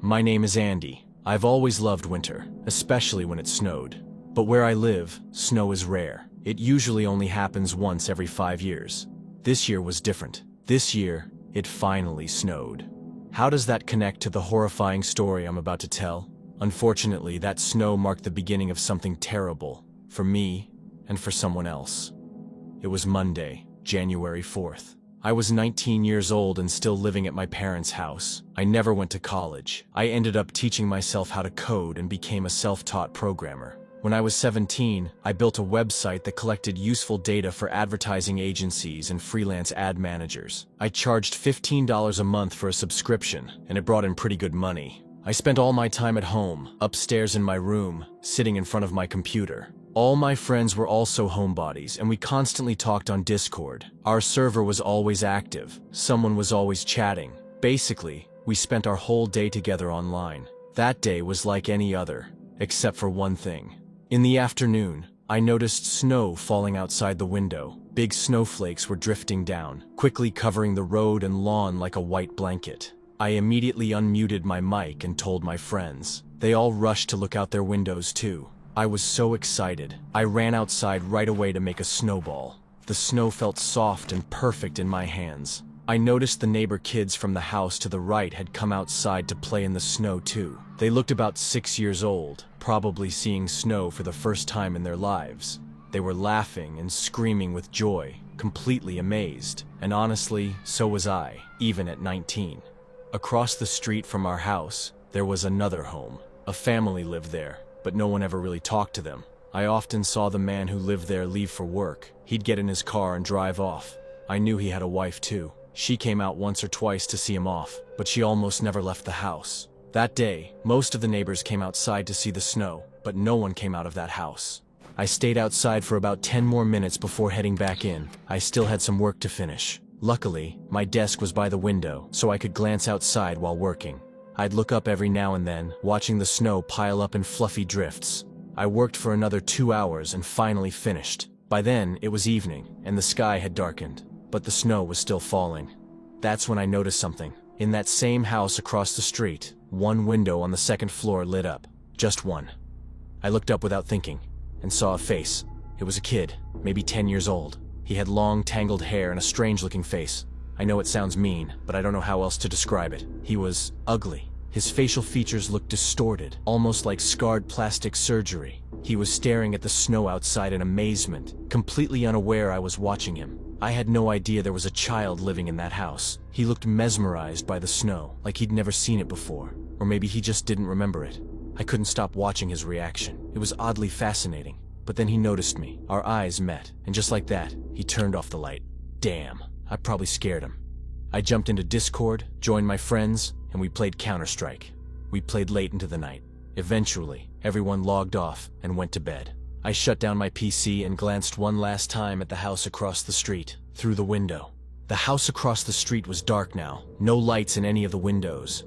My name is Andy. I've always loved winter, especially when it snowed. But where I live, snow is rare. It usually only happens once every 5 years. This year was different. This year, it finally snowed. How does that connect to the horrifying story I'm about to tell? Unfortunately, that snow marked the beginning of something terrible, for me and for someone else. It was Monday, January 4th. I was 19 years old and still living at my parents' house. I never went to college. I ended up teaching myself how to code and became a self-taught programmer. When I was 17, I built a website that collected useful data for advertising agencies and freelance ad managers. I charged $15 a month for a subscription, and it brought in pretty good money. I spent all my time at home, upstairs in my room, sitting in front of my computer. All my friends were also homebodies, and we constantly talked on Discord. Our server was always active. Someone was always chatting. Basically, we spent our whole day together online. That day was like any other, except for one thing. In the afternoon, I noticed snow falling outside the window. Big snowflakes were drifting down, quickly covering the road and lawn like a white blanket. I immediately unmuted my mic and told my friends. They all rushed to look out their windows too. I was so excited. I ran outside right away to make a snowball. The snow felt soft and perfect in my hands. I noticed the neighbor kids from the house to the right had come outside to play in the snow too. They looked about 6 years old, probably seeing snow for the first time in their lives. They were laughing and screaming with joy, completely amazed. And honestly, so was I, even at 19. Across the street from our house, there was another home. A family lived there, but no one ever really talked to them. I often saw the man who lived there leave for work. He'd get in his car and drive off. I knew he had a wife too. She came out once or twice to see him off, but she almost never left the house. That day, most of the neighbors came outside to see the snow, but no one came out of that house. I stayed outside for about 10 more minutes before heading back in. I still had some work to finish. Luckily, my desk was by the window, so I could glance outside while working. I'd look up every now and then, watching the snow pile up in fluffy drifts. I worked for another 2 hours and finally finished. By then, it was evening, and the sky had darkened, but the snow was still falling. That's when I noticed something. In that same house across the street, one window on the second floor lit up. Just one. I looked up without thinking, and saw a face. It was a kid, maybe 10 years old. He had long, tangled hair and a strange-looking face. I know it sounds mean, but I don't know how else to describe it. He was ugly. His facial features looked distorted, almost like scarred plastic surgery. He was staring at the snow outside in amazement, completely unaware I was watching him. I had no idea there was a child living in that house. He looked mesmerized by the snow, like he'd never seen it before. Or maybe he just didn't remember it. I couldn't stop watching his reaction. It was oddly fascinating. But then he noticed me. Our eyes met, and just like that, he turned off the light. Damn, I probably scared him. I jumped into Discord, joined my friends, and we played Counter-Strike. We played late into the night. Eventually, everyone logged off and went to bed. I shut down my PC and glanced one last time at the house across the street, through the window. The house across the street was dark now, no lights in any of the windows.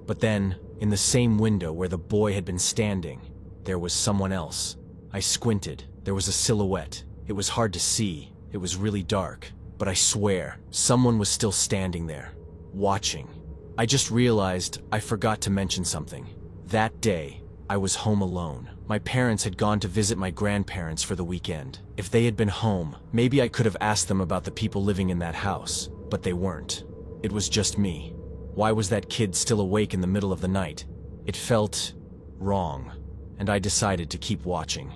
But then, in the same window where the boy had been standing, there was someone else. I squinted. There was a silhouette. It was hard to see. It was really dark. But I swear, someone was still standing there, watching. I just realized I forgot to mention something. That day, I was home alone. My parents had gone to visit my grandparents for the weekend. If they had been home, maybe I could have asked them about the people living in that house, but they weren't. It was just me. Why was that kid still awake in the middle of the night? It felt wrong, and I decided to keep watching.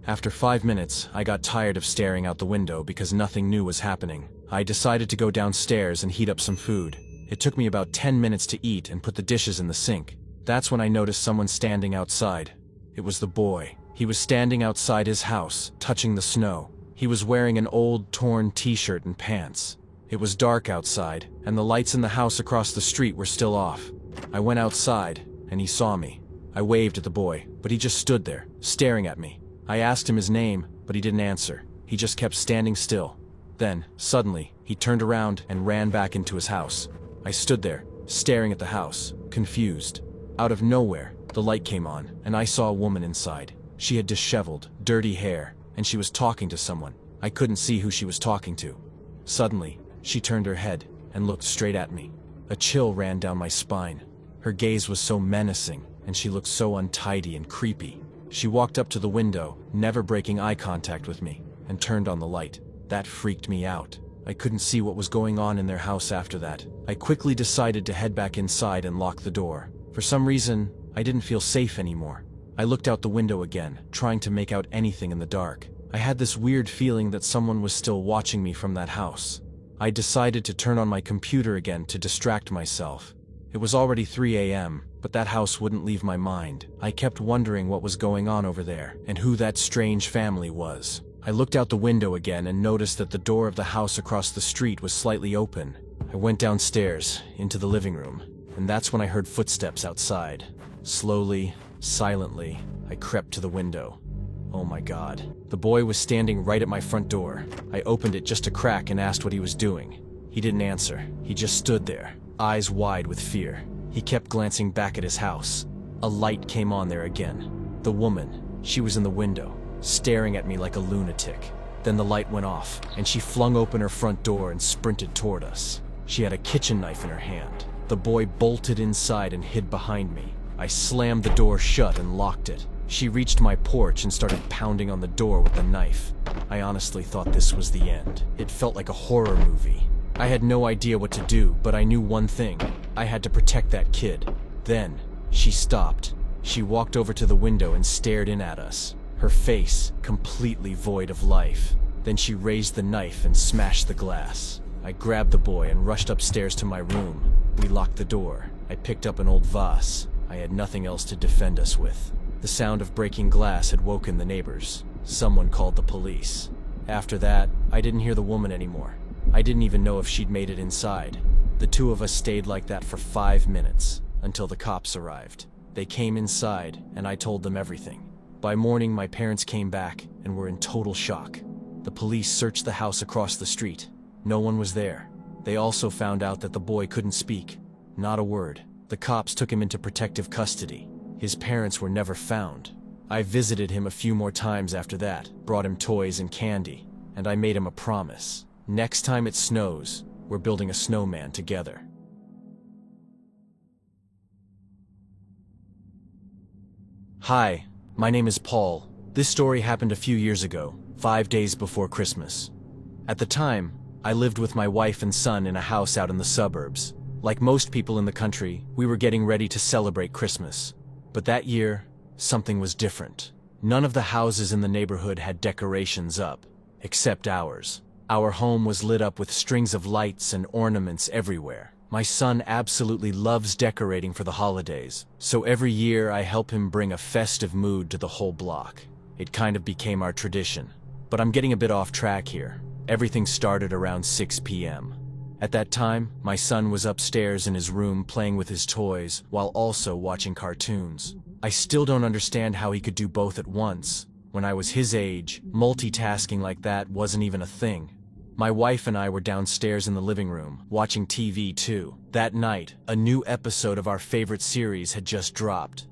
After 5 minutes, I got tired of staring out the window because nothing new was happening. I decided to go downstairs and heat up some food. It took me about 10 minutes to eat and put the dishes in the sink. That's when I noticed someone standing outside. It was the boy. He was standing outside his house, touching the snow. He was wearing an old, torn t-shirt and pants. It was dark outside, and the lights in the house across the street were still off. I went outside, and he saw me. I waved at the boy, but he just stood there, staring at me. I asked him his name, but he didn't answer. He just kept standing still. Then, suddenly, he turned around and ran back into his house. I stood there, staring at the house, confused. Out of nowhere, the light came on, and I saw a woman inside. She had disheveled, dirty hair, and she was talking to someone. I couldn't see who she was talking to. Suddenly, she turned her head and looked straight at me. A chill ran down my spine. Her gaze was so menacing, and she looked so untidy and creepy. She walked up to the window, never breaking eye contact with me, and turned on the light. That freaked me out. I couldn't see what was going on in their house after that. I quickly decided to head back inside and lock the door. For some reason, I didn't feel safe anymore. I looked out the window again, trying to make out anything in the dark. I had this weird feeling that someone was still watching me from that house. I decided to turn on my computer again to distract myself. It was already 3 a.m., but that house wouldn't leave my mind. I kept wondering what was going on over there, and who that strange family was. I looked out the window again and noticed that the door of the house across the street was slightly open. I went downstairs, into the living room, and that's when I heard footsteps outside. Slowly, silently, I crept to the window. Oh my God. The boy was standing right at my front door. I opened it just a crack and asked what he was doing. He didn't answer. He just stood there, eyes wide with fear. He kept glancing back at his house. A light came on there again. The woman, she was in the window, staring at me like a lunatic. Then the light went off, and she flung open her front door and sprinted toward us. She had a kitchen knife in her hand. The boy bolted inside and hid behind me. I slammed the door shut and locked it. She reached my porch and started pounding on the door with the knife. I honestly thought this was the end. It felt like a horror movie. I had no idea what to do, but I knew one thing. I had to protect that kid. Then, she stopped. She walked over to the window and stared in at us, her face completely void of life. Then she raised the knife and smashed the glass. I grabbed the boy and rushed upstairs to my room. We locked the door. I picked up an old vase. I had nothing else to defend us with. The sound of breaking glass had woken the neighbors. Someone called the police. After that, I didn't hear the woman anymore. I didn't even know if she'd made it inside. The two of us stayed like that for 5 minutes, until the cops arrived. They came inside, and I told them everything. By morning, my parents came back and were in total shock. The police searched the house across the street. No one was there. They also found out that the boy couldn't speak. Not a word. The cops took him into protective custody. His parents were never found. I visited him a few more times after that, brought him toys and candy, and I made him a promise. Next time it snows, we're building a snowman together. Hi, my name is Paul. This story happened a few years ago, 5 days before Christmas. At the time, I lived with my wife and son in a house out in the suburbs. Like most people in the country, we were getting ready to celebrate Christmas. But that year, something was different. None of the houses in the neighborhood had decorations up, except ours. Our home was lit up with strings of lights and ornaments everywhere. My son absolutely loves decorating for the holidays, so every year I help him bring a festive mood to the whole block. It kind of became our tradition. But I'm getting a bit off track here. Everything started around 6 p.m. At that time, my son was upstairs in his room playing with his toys while also watching cartoons. I still don't understand how he could do both at once. When I was his age, multitasking like that wasn't even a thing. My wife and I were downstairs in the living room, watching TV too. That night, a new episode of our favorite series had just dropped.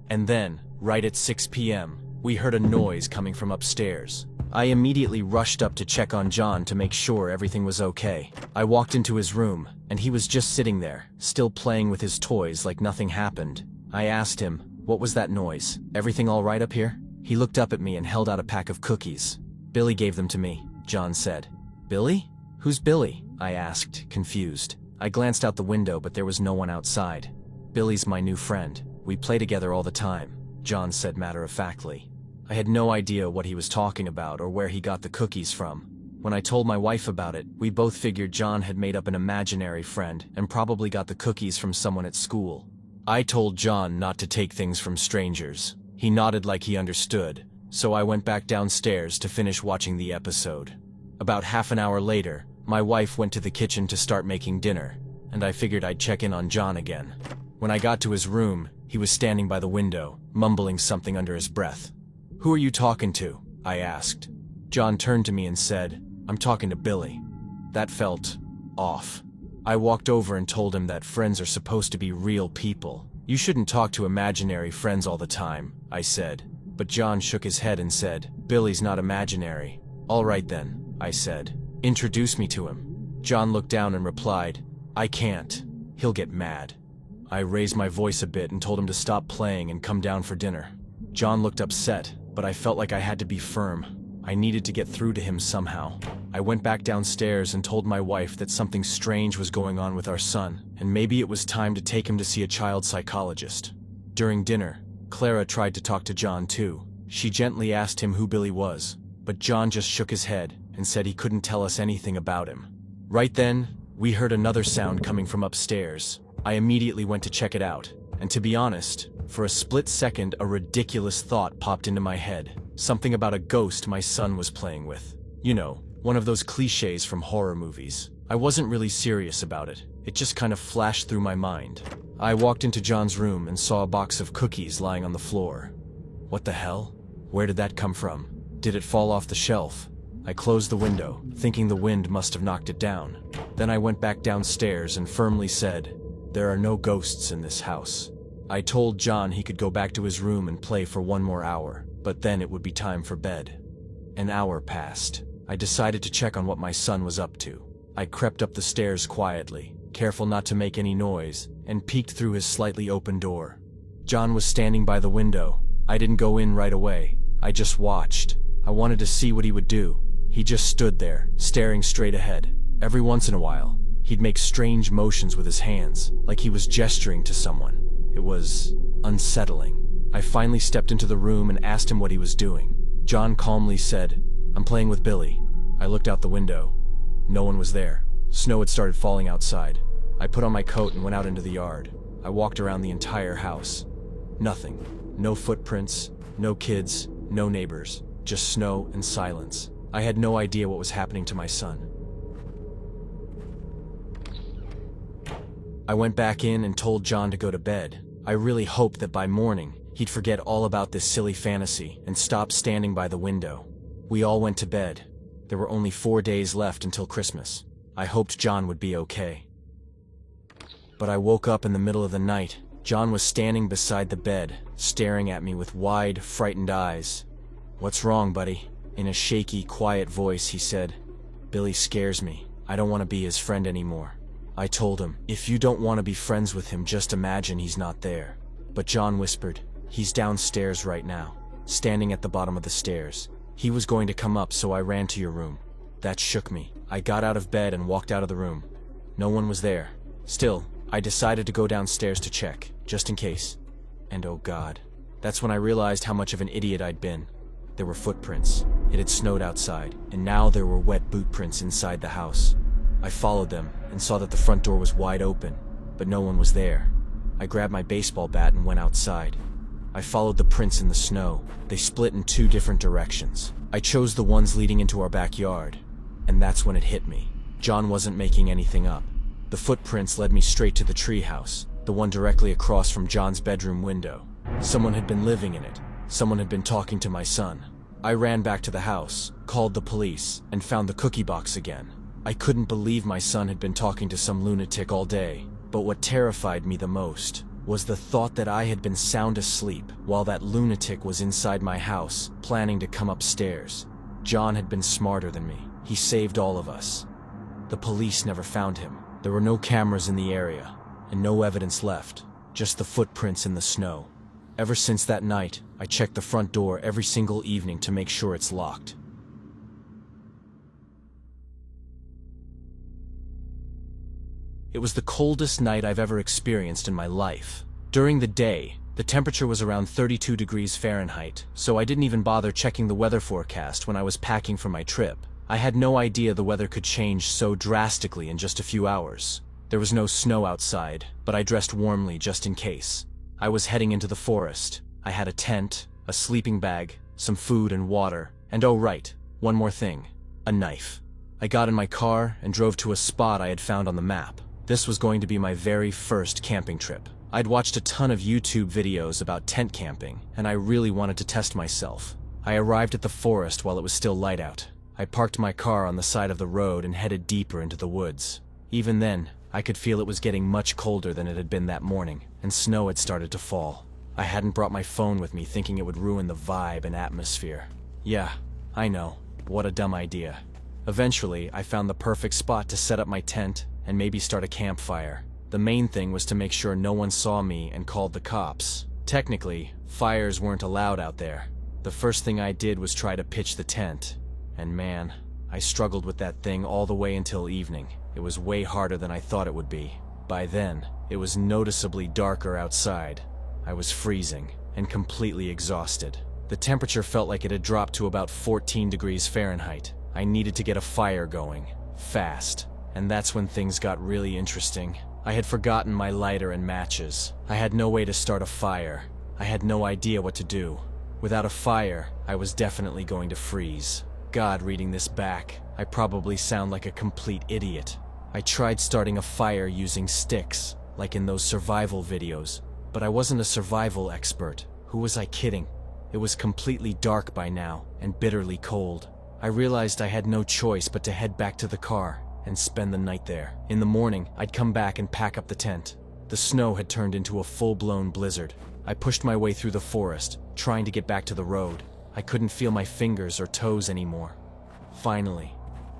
And then, right at 6 p.m., we heard a noise coming from upstairs. I immediately rushed up to check on John to make sure everything was okay. I walked into his room, and he was just sitting there, still playing with his toys like nothing happened. I asked him, "What was that noise? Everything all right up here?" He looked up at me and held out a pack of cookies. "Billy gave them to me," John said. "Billy? Who's Billy?" I asked, confused. I glanced out the window, but there was no one outside. "Billy's my new friend. We play together all the time," John said matter-of-factly. I had no idea what he was talking about or where he got the cookies from. When I told my wife about it, we both figured John had made up an imaginary friend and probably got the cookies from someone at school. I told John not to take things from strangers. He nodded like he understood, so I went back downstairs to finish watching the episode. About half an hour later, my wife went to the kitchen to start making dinner, and I figured I'd check in on John again. When I got to his room, he was standing by the window, mumbling something under his breath. "Who are you talking to?" I asked. John turned to me and said, "I'm talking to Billy." That felt off. I walked over and told him that friends are supposed to be real people. "You shouldn't talk to imaginary friends all the time," I said. But John shook his head and said, "Billy's not imaginary." "All right then," I said. "Introduce me to him." John looked down and replied, "I can't. He'll get mad." I raised my voice a bit and told him to stop playing and come down for dinner. John looked upset, but I felt like I had to be firm. I needed to get through to him somehow. I went back downstairs and told my wife that something strange was going on with our son, and maybe it was time to take him to see a child psychologist. During dinner, Clara tried to talk to John too. She gently asked him who Billy was, but John just shook his head and said he couldn't tell us anything about him. Right then, we heard another sound coming from upstairs. I immediately went to check it out, and to be honest, for a split second a ridiculous thought popped into my head. Something about a ghost my son was playing with. You know, one of those cliches from horror movies. I wasn't really serious about it. It just kind of flashed through my mind. I walked into John's room and saw a box of cookies lying on the floor. What the hell? Where did that come from? Did it fall off the shelf? I closed the window, thinking the wind must have knocked it down. Then I went back downstairs and firmly said, "There are no ghosts in this house." I told John he could go back to his room and play for one more hour, but then it would be time for bed. An hour passed. I decided to check on what my son was up to. I crept up the stairs quietly, careful not to make any noise, and peeked through his slightly open door. John was standing by the window. I didn't go in right away. I just watched. I wanted to see what he would do. He just stood there, staring straight ahead. Every once in a while, he'd make strange motions with his hands, like he was gesturing to someone. It was unsettling. I finally stepped into the room and asked him what he was doing. John calmly said, "I'm playing with Billy." I looked out the window. No one was there. Snow had started falling outside. I put on my coat and went out into the yard. I walked around the entire house. Nothing. No footprints, no kids, no neighbors. Just snow and silence. I had no idea what was happening to my son. I went back in and told John to go to bed. I really hoped that by morning, he'd forget all about this silly fantasy and stop standing by the window. We all went to bed. There were only 4 days left until Christmas. I hoped John would be okay. But I woke up in the middle of the night. John was standing beside the bed, staring at me with wide, frightened eyes. "What's wrong, buddy?" In a shaky, quiet voice, he said, "Billy scares me. I don't want to be his friend anymore." I told him, "If you don't want to be friends with him, just imagine he's not there." But John whispered, "He's downstairs right now, standing at the bottom of the stairs. He was going to come up, so I ran to your room." That shook me. I got out of bed and walked out of the room. No one was there. Still, I decided to go downstairs to check, just in case. And oh God, that's when I realized how much of an idiot I'd been. There were footprints. It had snowed outside, and now there were wet boot prints inside the house. I followed them and saw that the front door was wide open, but no one was there. I grabbed my baseball bat and went outside. I followed the prints in the snow. They split in 2 different directions. I chose the ones leading into our backyard, and that's when it hit me. John wasn't making anything up. The footprints led me straight to the treehouse, the one directly across from John's bedroom window. Someone had been living in it. Someone had been talking to my son. I ran back to the house, called the police, and found the cookie box again. I couldn't believe my son had been talking to some lunatic all day, but what terrified me the most was the thought that I had been sound asleep while that lunatic was inside my house, planning to come upstairs. John had been smarter than me. He saved all of us. The police never found him. There were no cameras in the area, and no evidence left, just the footprints in the snow. Ever since that night, I checked the front door every single evening to make sure it's locked. It was the coldest night I've ever experienced in my life. During the day, the temperature was around 32 degrees Fahrenheit, so I didn't even bother checking the weather forecast when I was packing for my trip. I had no idea the weather could change so drastically in just a few hours. There was no snow outside, but I dressed warmly just in case. I was heading into the forest. I had a tent, a sleeping bag, some food and water, and oh right, one more thing, a knife. I got in my car and drove to a spot I had found on the map. This was going to be my very first camping trip. I'd watched a ton of YouTube videos about tent camping, and I really wanted to test myself. I arrived at the forest while it was still light out. I parked my car on the side of the road and headed deeper into the woods. Even then, I could feel it was getting much colder than it had been that morning, and snow had started to fall. I hadn't brought my phone with me, thinking it would ruin the vibe and atmosphere. Yeah, I know. What a dumb idea. Eventually, I found the perfect spot to set up my tent and maybe start a campfire. The main thing was to make sure no one saw me and called the cops. Technically, fires weren't allowed out there. The first thing I did was try to pitch the tent. And man, I struggled with that thing all the way until evening. It was way harder than I thought it would be. By then, it was noticeably darker outside. I was freezing and completely exhausted. The temperature felt like it had dropped to about 14 degrees Fahrenheit. I needed to get a fire going, fast. And that's when things got really interesting. I had forgotten my lighter and matches. I had no way to start a fire. I had no idea what to do. Without a fire, I was definitely going to freeze. God, reading this back, I probably sound like a complete idiot. I tried starting a fire using sticks, like in those survival videos, but I wasn't a survival expert. Who was I kidding? It was completely dark by now, and bitterly cold. I realized I had no choice but to head back to the car and spend the night there. In the morning, I'd come back and pack up the tent. The snow had turned into a full-blown blizzard. I pushed my way through the forest, trying to get back to the road. I couldn't feel my fingers or toes anymore. Finally,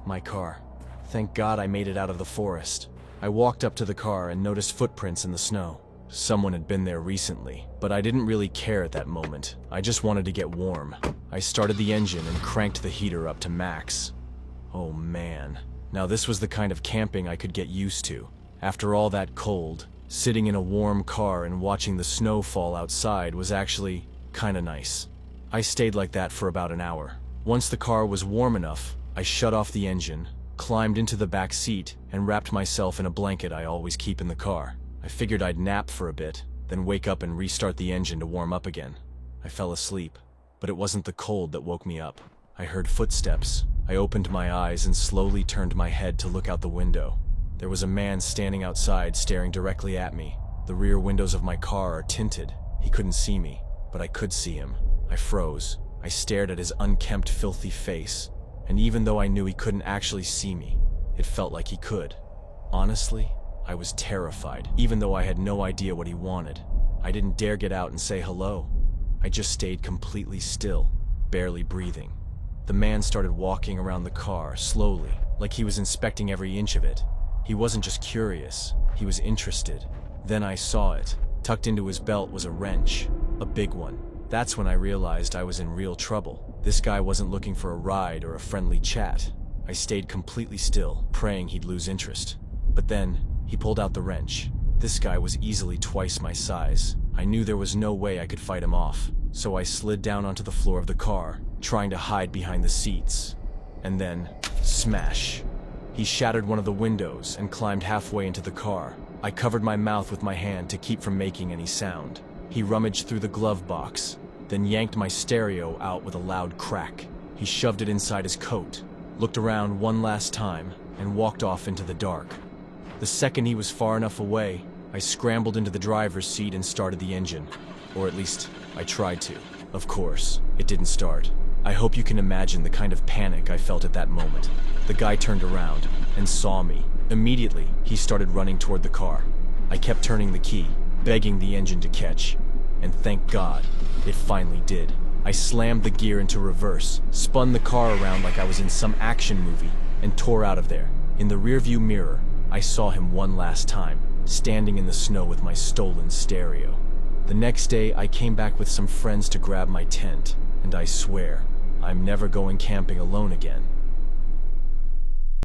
my car. Thank God I made it out of the forest. I walked up to the car and noticed footprints in the snow. Someone had been there recently, but I didn't really care at that moment. I just wanted to get warm. I started the engine and cranked the heater up to max. Oh man. Now this was the kind of camping I could get used to. After all that cold, sitting in a warm car and watching the snow fall outside was actually kinda nice. I stayed like that for about an hour. Once the car was warm enough, I shut off the engine, climbed into the back seat, and wrapped myself in a blanket I always keep in the car. I figured I'd nap for a bit, then wake up and restart the engine to warm up again. I fell asleep, but it wasn't the cold that woke me up. I heard footsteps. I opened my eyes and slowly turned my head to look out the window. There was a man standing outside staring directly at me. The rear windows of my car are tinted. He couldn't see me, but I could see him. I froze. I stared at his unkempt, filthy face, and even though I knew he couldn't actually see me, it felt like he could. Honestly, I was terrified, even though I had no idea what he wanted. I didn't dare get out and say hello. I just stayed completely still, barely breathing. The man started walking around the car, slowly, like he was inspecting every inch of it. He wasn't just curious, he was interested. Then I saw it. Tucked into his belt was a wrench, a big one. That's when I realized I was in real trouble. This guy wasn't looking for a ride or a friendly chat. I stayed completely still, praying he'd lose interest. But then, he pulled out the wrench. This guy was easily twice my size. I knew there was no way I could fight him off, so I slid down onto the floor of the car, trying to hide behind the seats. And then, smash. He shattered one of the windows and climbed halfway into the car. I covered my mouth with my hand to keep from making any sound. He rummaged through the glove box, then yanked my stereo out with a loud crack. He shoved it inside his coat, looked around one last time, and walked off into the dark. The second he was far enough away, I scrambled into the driver's seat and started the engine. Or at least, I tried to. Of course, it didn't start. I hope you can imagine the kind of panic I felt at that moment. The guy turned around and saw me. Immediately, he started running toward the car. I kept turning the key, begging the engine to catch. And thank God, it finally did. I slammed the gear into reverse, spun the car around like I was in some action movie, and tore out of there. In the rearview mirror, I saw him one last time, standing in the snow with my stolen stereo. The next day, I came back with some friends to grab my tent, and I swear, I'm never going camping alone again.